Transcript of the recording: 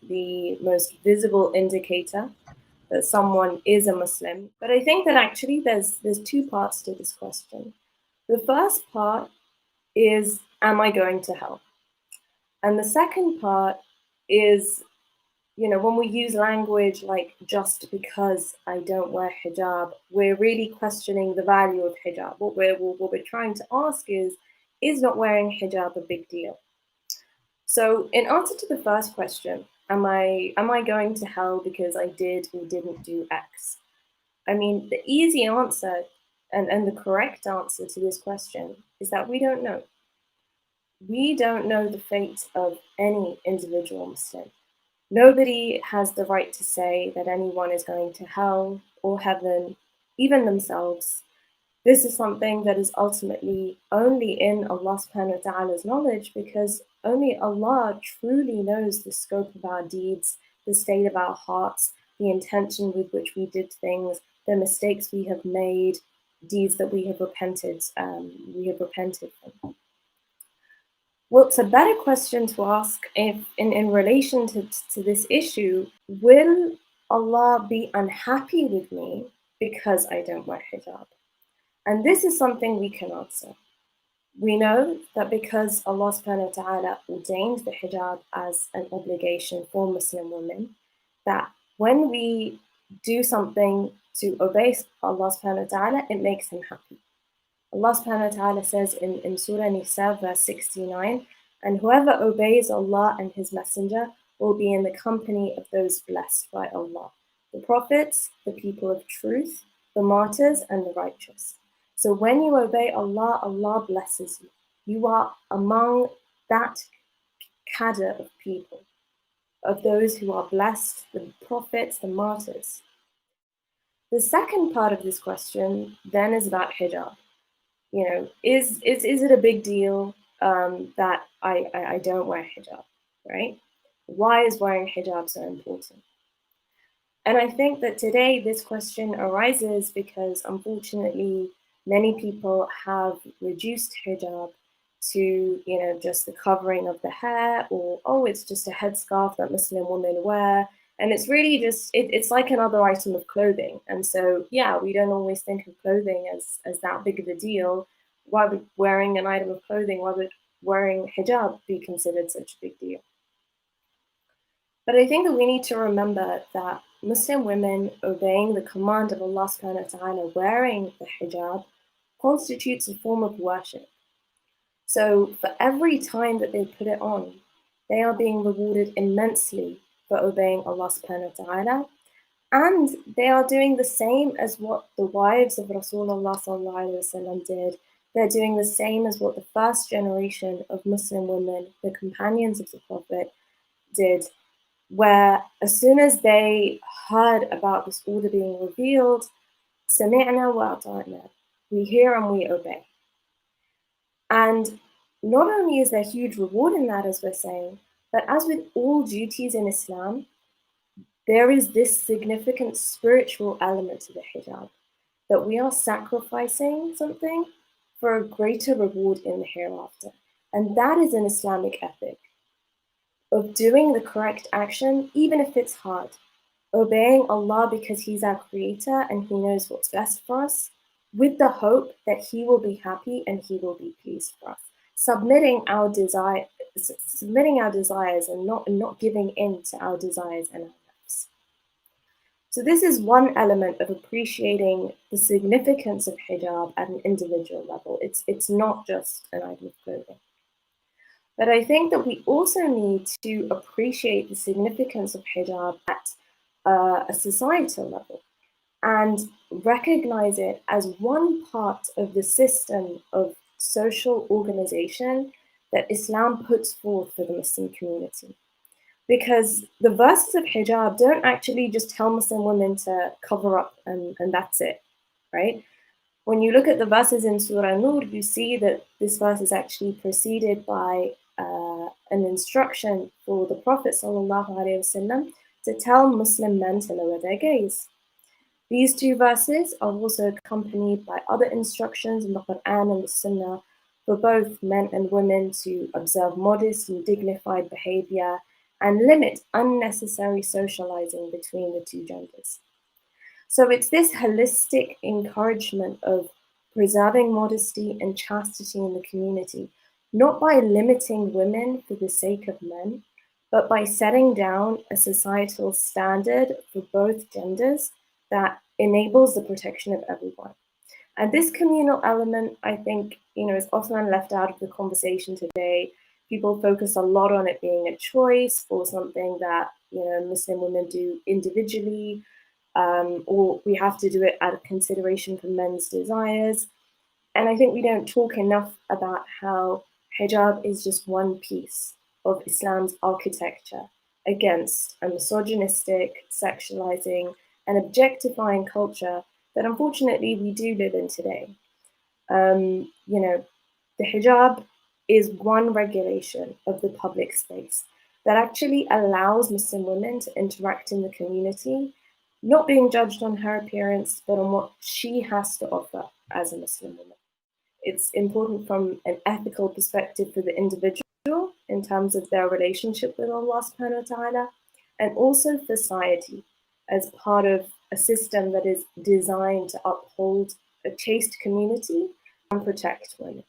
the most visible indicator that someone is a Muslim. But I think that actually there's two parts to this question. The first part is, am I going to hell? And the second part is, when we use language like just because I don't wear hijab, we're really questioning the value of hijab. What we're trying to ask is not wearing hijab a big deal? So in answer to the first question, am I going to hell because I did or didn't do X? I mean, the easy answer and the correct answer to this question is that we don't know. We don't know the fate of any individual Muslim. Nobody has the right to say that anyone is going to hell or heaven, even themselves. This is something that is ultimately only in Allah subhanahu wa ta'ala's knowledge, because only Allah truly knows the scope of our deeds, the state of our hearts, the intention with which we did things, the mistakes we have made, deeds that we have repented from. Well, it's a better question to ask if, in relation to this issue, will Allah be unhappy with me because I don't wear hijab? And this is something we can answer. We know that because Allah subhanahu wa ta'ala ordained the hijab as an obligation for Muslim women, that when we do something to obey Allah subhanahu wa ta'ala, it makes him happy. Allah subhanahu wa ta'ala says in Surah Nisa, verse 69, and whoever obeys Allah and His Messenger will be in the company of those blessed by Allah, the prophets, the people of truth, the martyrs, and the righteous. So when you obey Allah, Allah blesses you. You are among that cadre of people, of those who are blessed, the prophets, the martyrs. The second part of this question then is about hijab. Is it a big deal that I don't wear hijab, right? Why is wearing hijab so important? And I think that today this question arises because, unfortunately, many people have reduced hijab to, just the covering of the hair, or, oh, it's just a headscarf that Muslim women wear. And it's really just, it's like another item of clothing. And so, yeah, we don't always think of clothing as that big of a deal. Why would wearing an item of clothing, why would wearing hijab be considered such a big deal? But I think that we need to remember that Muslim women obeying the command of Allah subhanahu wa ta'ala, wearing the hijab, constitutes a form of worship. So for every time that they put it on, they are being rewarded immensely for obeying Allah subhanahu wa ta'ala. And they are doing the same as what the wives of Rasulullah sallallahu alaihi wasallam did. They're doing the same as what the first generation of Muslim women, the companions of the Prophet, did, where as soon as they heard about this order being revealed, سَمِعْنَا وَأَطَعْنَا, we hear and we obey. And not only is there huge reward in that, as we're saying, but as with all duties in Islam, there is this significant spiritual element to the hijab, that we are sacrificing something for a greater reward in the hereafter. And that is an Islamic ethic of doing the correct action, even if it's hard, obeying Allah because He's our creator and He knows what's best for us, with the hope that He will be happy and He will be pleased for us, submitting our desires and not giving in to our desires and our nafs. So this is one element of appreciating the significance of hijab at an individual level. It's not just an item of clothing. But I think that we also need to appreciate the significance of hijab at a societal level and recognize it as one part of the system of social organization that Islam puts forth for the Muslim community. Because the verses of hijab don't actually just tell Muslim women to cover up and that's it, right? When you look at the verses in Surah Nur, you see that this verse is actually preceded by an instruction for the Prophet ﷺ to tell Muslim men to lower their gaze. These two verses are also accompanied by other instructions in the Quran and the Sunnah for both men and women to observe modest and dignified behavior and limit unnecessary socializing between the two genders. So it's this holistic encouragement of preserving modesty and chastity in the community, not by limiting women for the sake of men, but by setting down a societal standard for both genders that enables the protection of everyone. And this communal element, I think, is often left out of the conversation today. People focus a lot on it being a choice or something that Muslim women do individually, or we have to do it out of consideration for men's desires. And I think we don't talk enough about how hijab is just one piece of Islam's architecture against a misogynistic, sexualizing, and objectifying culture that unfortunately we do live in today. The hijab is one regulation of the public space that actually allows Muslim women to interact in the community, not being judged on her appearance, but on what she has to offer as a Muslim woman. It's important from an ethical perspective for the individual in terms of their relationship with Allah subhanahu wa ta'ala, and also for society as part of a system that is designed to uphold a chaste community and protect women.